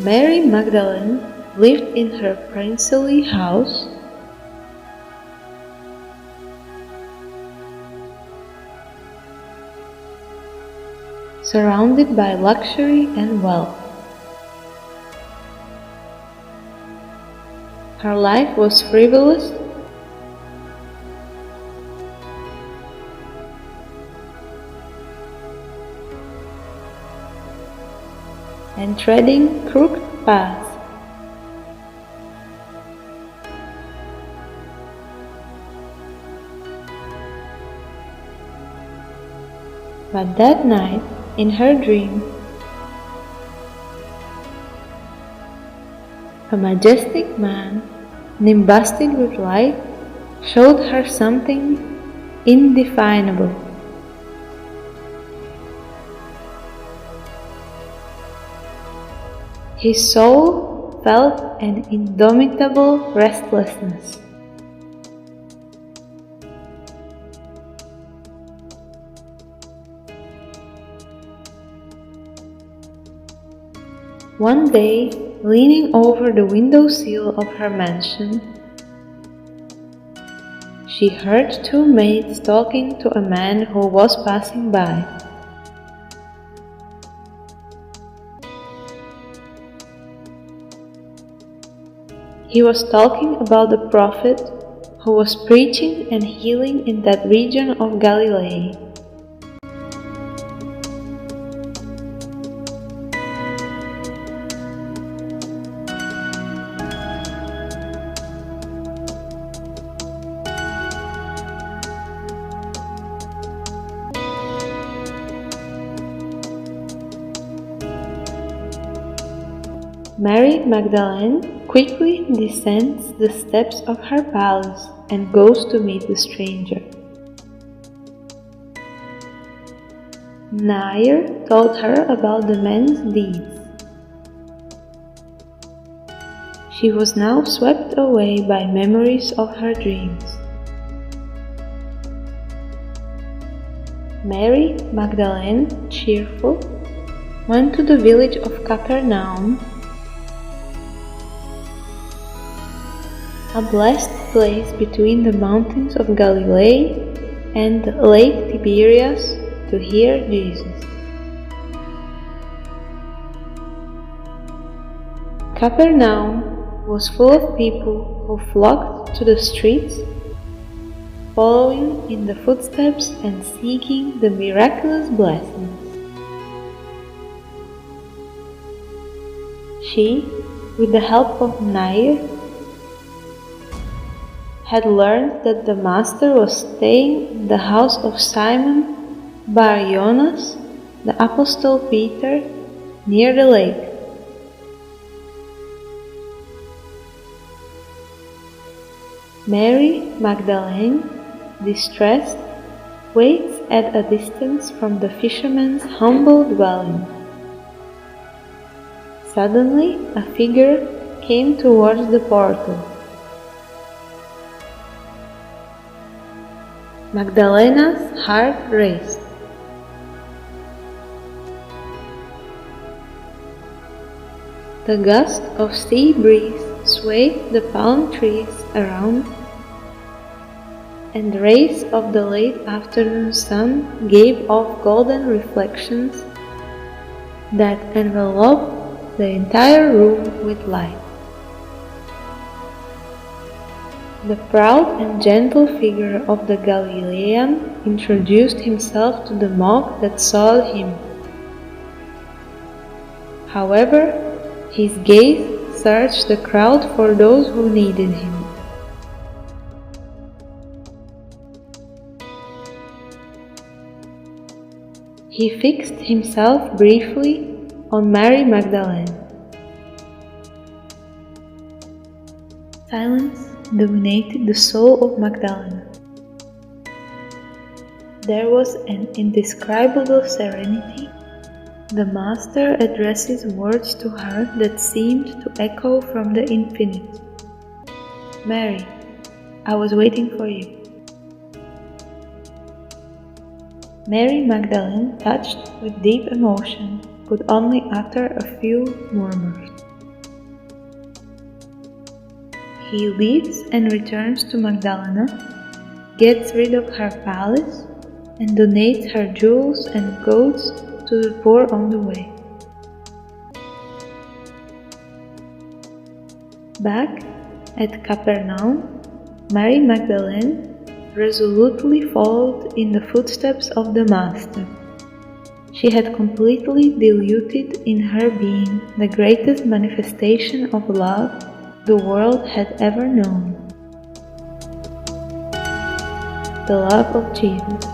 Mary Magdalene lived in her princely house, surrounded by luxury and wealth. Her life was frivolous and treading crooked paths. But that night, in her dream, a majestic man, nimbusted with light, showed her something indefinable. His soul felt an indomitable restlessness. One day, leaning over the windowsill of her mansion, she heard two maids talking to a man who was passing by. He was talking about the prophet who was preaching and healing in that region of Galilee. Mary Magdalene quickly descends the steps of her palace and goes to meet the stranger. Nair told her about the man's deeds. She was now swept away by memories of her dreams. Mary Magdalene, cheerful, went to the village of Capernaum, a blessed place between the mountains of Galilee and Lake Tiberias, to hear Jesus. Capernaum was full of people who flocked to the streets, following in the footsteps and seeking the miraculous blessings. She, with the help of Nair, had learned that the Master was staying in the house of Simon Bar Jonas, the Apostle Peter, near the lake. Mary Magdalene, distressed, waits at a distance from the fisherman's humble dwelling. Suddenly, a figure came towards the portal. Magdalena's heart raced. The gust of sea breeze swayed the palm trees around, and the rays of the late afternoon sun gave off golden reflections that enveloped the entire room with light. The proud and gentle figure of the Galilean introduced himself to the mob that saw him. However, his gaze searched the crowd for those who needed him. He fixed himself briefly on Mary Magdalene. Silence dominated the soul of Magdalene. There was an indescribable serenity. The Master addresses words to her that seemed to echo from the infinite. Mary, I was waiting for you. Mary Magdalene, touched with deep emotion, could only utter a few murmurs. he leaves and returns to Magdalena, gets rid of her palace, and donates her jewels and goats to the poor on the way. Back at Capernaum, Mary Magdalene resolutely followed in the footsteps of the Master. She had completely diluted in her being the greatest manifestation of love the world had ever known, the love of Jesus.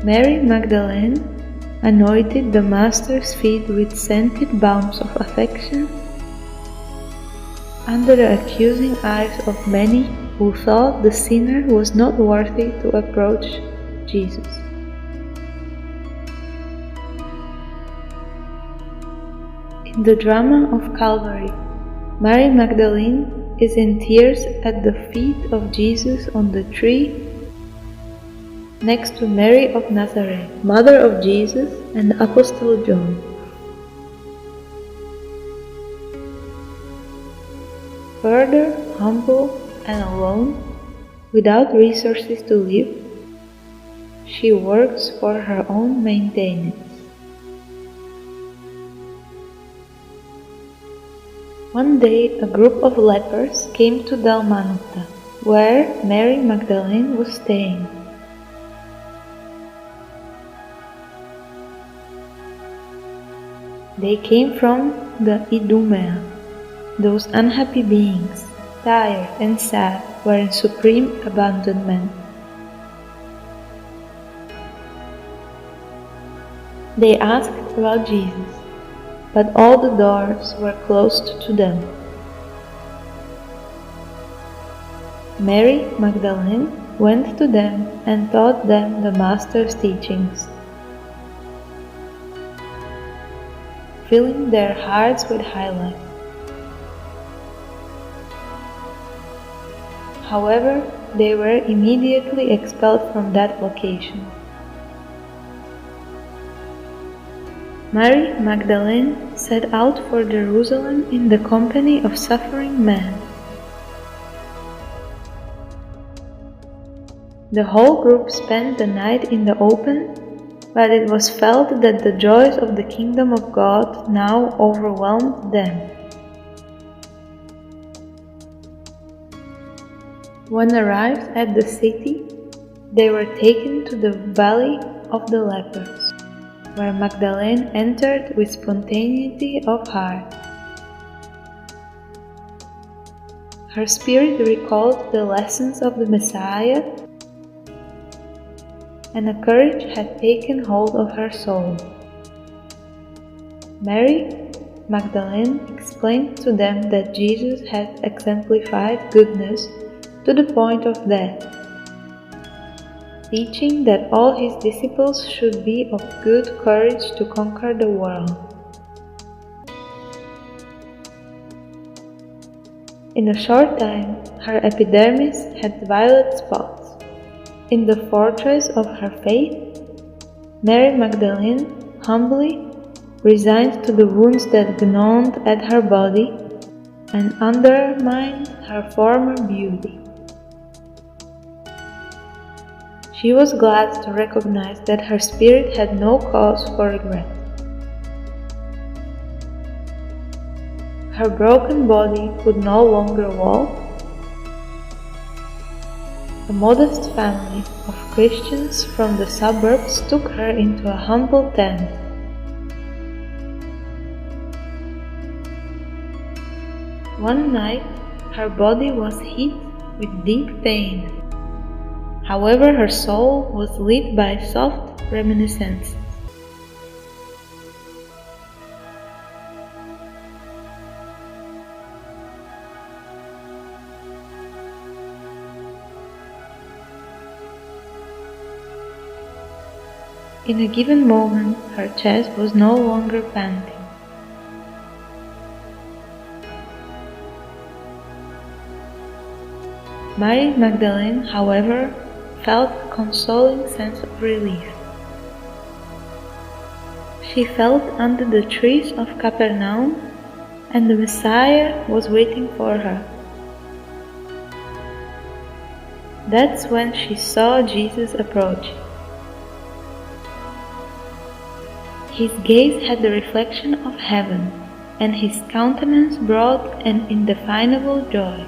Mary Magdalene anointed the Master's feet with scented balms of affection under the accusing eyes of many who thought the sinner was not worthy to approach Jesus. In the drama of Calvary, Mary Magdalene is in tears at the feet of Jesus on the tree next to Mary of Nazareth, mother of Jesus, and Apostle John. Further, humble and alone, without resources to live, she works for her own maintenance. One day a group of lepers came to Dalmanuta, where Mary Magdalene was staying. They came from the Idumea. Those unhappy beings, tired and sad, were in supreme abandonment. They asked about Jesus, but all the doors were closed to them. Mary Magdalene went to them and taught them the Master's teachings, filling their hearts with highlight. However, they were immediately expelled from that location. Mary Magdalene set out for Jerusalem in the company of suffering men. The whole group spent the night in the open, but it was felt that the joys of the kingdom of God now overwhelmed them. When arrived at the city, they were taken to the valley of the lepers, where Magdalene entered with spontaneity of heart. Her spirit recalled the lessons of the Messiah, and a courage had taken hold of her soul. Mary Magdalene explained to them that Jesus had exemplified goodness to the point of death, teaching that all his disciples should be of good courage to conquer the world. In a short time, her epidermis had violet spots. In the fortress of her faith, Mary Magdalene humbly resigned to the wounds that gnawed at her body and undermined her former beauty. She was glad to recognize that her spirit had no cause for regret. Her broken body could no longer walk. A modest family of Christians from the suburbs took her into a humble tent. One night, her body was hit with deep pain. However, her soul was lit by soft reminiscences. In a given moment, her chest was no longer panting. Mary Magdalene, however, felt a consoling sense of relief. She felt under the trees of Capernaum, and the Messiah was waiting for her. That's when she saw Jesus approach. His gaze had the reflection of heaven, and his countenance brought an indefinable joy.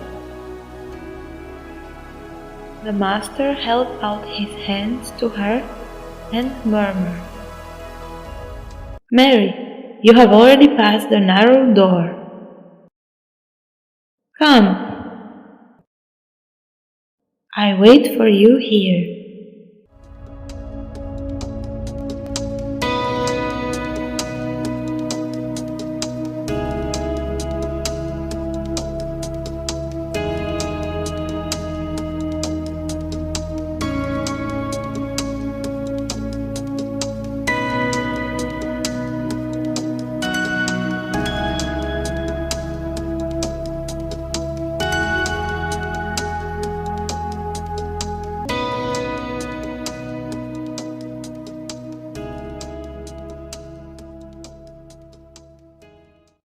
The Master held out his hands to her and murmured, "Mary, you have already passed the narrow door. Come, I wait for you here."